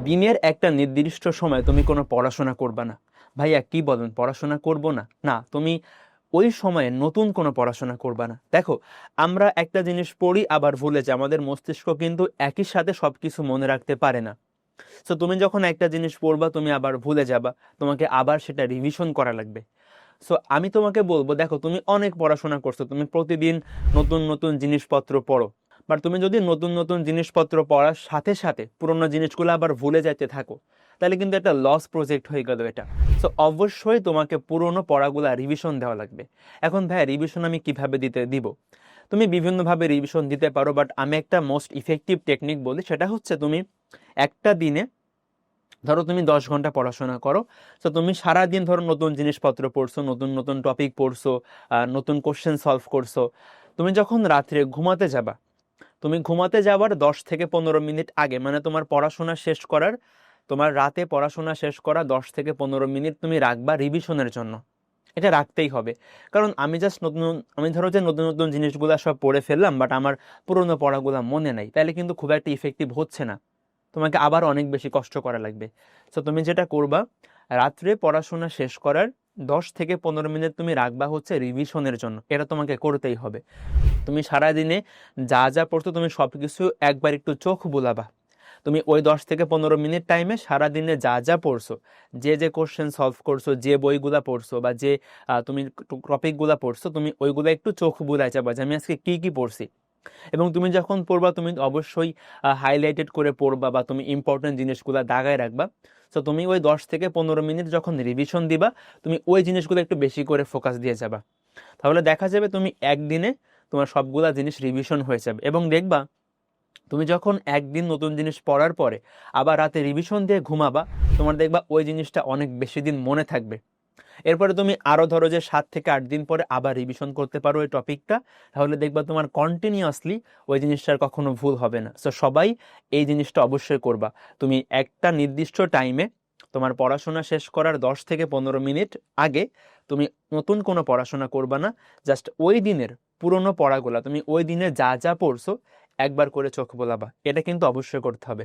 দিনের একটা নির্দিষ্ট সময় তুমি কোনো পড়াশোনা করবা না। ভাইয়া কি বলেন, পড়াশোনা করব না? না, তুমি ওই সময়ে নতুন কোনো পড়াশোনা করবা না। দেখো, আমরা একটা জিনিস পড়ি আবার ভুলে যাই, আমাদের মস্তিষ্ক কিন্তু একই সাথে সবকিছু মনে রাখতে পারে না। তো তুমি যখন একটা জিনিস পড়বা তুমি আবার ভুলে যাবা, তোমাকে আবার সেটা রিভিশন করা লাগবে। সো আমি তোমাকে বলবো, দেখো তুমি অনেক পড়াশোনা করছো, তুমি প্রতিদিন নতুন নতুন জিনিসপত্র পড়ো, বাট তুমি যদি নতুন নতুন জিনিসপত্র পড়ার সাথে সাথে পুরোনো জিনিসগুলো আবার ভুলে যাইতে থাকো, তাহলে কিন্তু একটা লস প্রজেক্ট হয়ে গেল এটা। সো অবশ্যই তোমাকে পুরোনো পড়াগুলা রিভিশন দেওয়া লাগবে। এখন ভাই রিভিশন আমি কিভাবে দিব? তুমি বিভিন্নভাবে রিভিশন দিতে পারো, বাট আমি একটা মোস্ট ইফেক্টিভ টেকনিক বলি, সেটা হচ্ছে তুমি একটা দিনে, ধরো তুমি 10 ঘন্টা পড়াশোনা করো, তো তুমি সারাদিন ধরো নতুন জিনিসপত্র পড়ছো, নতুন নতুন টপিক পড়ছো, নতুন কোশ্চেন সলভ করছো। তুমি যখন রাত্রে ঘুমাতে যাবা, তুমি ঘুমাতে যাওয়ার 10 থেকে 15 মিনিট আগে, মানে তোমার পড়াশোনা শেষ করার, তোমার রাতে পড়াশোনা শেষ করা 10 থেকে 15 মিনিট তুমি রাখবা রিভিশনের জন্য। এটা রাখতেই হবে। কারণ আমি ধরো যে নতুন নতুন জিনিসগুলো সব পড়ে ফেললাম, বাট আমার পুরোনো পড়াগুলো মনে নাই, তাহলে কিন্তু খুব একটা ইফেক্টিভ হচ্ছে না, তোমাকে আবার অনেক বেশি কষ্ট করা লাগবে। তো তুমি যেটা করবা, রাত্রে পড়াশোনা শেষ করার 10 থেকে 15 মিনিট তুমি রাখবা হচ্ছে রিভিশনের জন্য। এটা তোমাকে করতেই হবে। তুমি সারাদিনে যা যা পড়ছো তুমি সব কিছু একবার একটু চোখ বুলাবা। তুমি ওই 10 থেকে 15 মিনিট টাইমে সারাদিনে যা যা পড়ছো, যে যে কোশ্চেন সলভ করছো, যে বইগুলা পড়ছো, বা যে তুমি টপিকগুলা পড়ছো, তুমি ওইগুলা একটু চোখ বুলাই যাবা যে আমি আজকে কি কি পড়ছি। এবং তুমি যখন পড়বা তুমি অবশ্যই হাইলাইটেড করে পড়বা, বা তুমি ইম্পর্টেন্ট জিনিসগুলো দাগায় রাখবা। তো তুমি ওই 10 থেকে 15 মিনিট যখন রিভিশন দিবা, তুমি ওই জিনিসগুলো একটু বেশি করে ফোকাস দিয়ে যাবা। তাহলে দেখা যাবে তুমি একদিনে তোমার সবগুলা জিনিস রিভিশন হয়ে যাবে। এবং দেখবা, তুমি যখন একদিন নতুন জিনিস পড়ার পরে আবার রাতে রিভিশন দিয়ে ঘুমাবা, তোমার দেখবা ওই জিনিসটা অনেক বেশি দিন মনে থাকবে। এরপরে তুমি আরো ধরো যে 7 থেকে 8 দিন পরে আবার রিভিশন করতে পারো ওই টপিকটা, তাহলে দেখবা তোমার কন্টিনিউয়াসলি ওই জিনিসটার কখনো ভুল হবে না। সো সবাই এই জিনিসটা অবশ্যই করবা। তুমি একটা নির্দিষ্ট টাইমে তোমার পড়াশোনা শেষ করার 10 থেকে 15 মিনিট আগে তুমি নতুন কোনো পড়াশোনা করবা না। জাস্ট ওই দিনের পুরোনো পড়াগুলা, তুমি ওই দিনে যা যা পড়ছো একবার করে চোখ বোলাবা। এটা কিন্তু অবশ্যই করতে হবে।